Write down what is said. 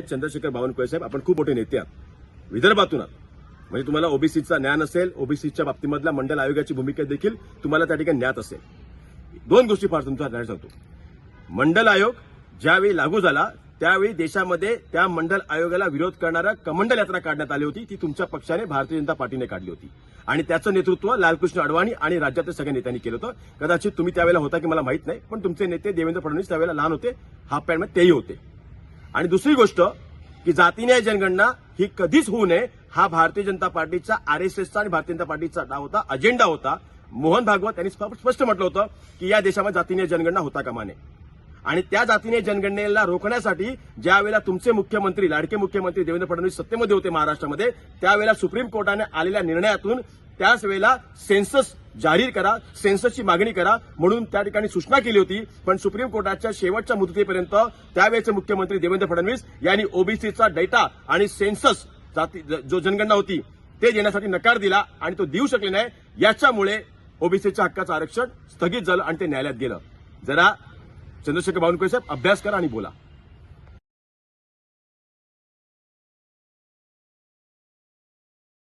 चंद्रशेखर बावनकुळे साहेब, आपण खूप मोठे नेते आहात, विदर्भातून आहात. म्हणजे तुम्हाला ओबीसीचा ज्ञान असेल, ओबीसीच्या बाबतीमधल्या मंडल आयोगाची भूमिका देखील तुम्हाला त्या ठिकाणी ज्ञात असेल. दोन गोष्टी फार तुमचा ज्ञान सांगतो. मंडल आयोग ज्यावेळी लागू झाला त्यावेळी देशामध्ये त्या मंडल आयोगाला विरोध करणारा कमंडल यात्रा काढण्यात आली होती. ती तुमच्या पक्षाने, भारतीय जनता पार्टीने काढली होती आणि त्याचं नेतृत्व लालकृष्ण अडवाणी आणि राज्यातील सगळ्या नेत्यांनी केलं होतं. कदाचित तुम्ही त्यावेळेला होता की मला माहित नाही, पण तुमचे नेते देवेंद्र फडणवीस त्यावेळेला लहान होते, हाफ पॅन्टमध्ये तेही होते. आणि दुसरी गोष्ट की जातीन्याय जनगणना ही कधीच होऊ नये हा भारतीय जनता पार्टीचा, आरएसएसचा आणि भारतीय जनता पार्टीचा डाव होता, अजेंडा होता. मोहन भागवत यांनी स्पष्ट म्हटलं होतं की या देशामध्ये जातीन्याय जनगणना होता कामा नये. आणि त्या जातीने जनगणनेला रोखण्यासाठी ज्यावेळेला तुमचे मुख्यमंत्री, लाडके मुख्यमंत्री देवेंद्र फडणवीस सत्तेमध्ये होते महाराष्ट्रामध्ये, त्यावेळेला सुप्रीम कोर्टाने आलेल्या निर्णयातून त्याच वेळेला सेन्सस जाहीर करा, सेन्ससची मागणी करा म्हणून त्या ठिकाणी सूचना केली होती. पण सुप्रीम कोर्टाच्या शेवटच्या मुदतीपर्यंत त्यावेळेचे मुख्यमंत्री देवेंद्र फडणवीस यांनी ओबीसीचा डेटा आणि सेन्सस जो जनगणना होती ते देण्यासाठी नकार दिला आणि तो देऊ शकले नाही. याच्यामुळे ओबीसीच्या हक्काचं आरक्षण स्थगित झालं आणि ते न्यायालयात गेलं. जरा चंद्रशेखर बावनकुळे साहेब, अभ्यास करा आणि बोला.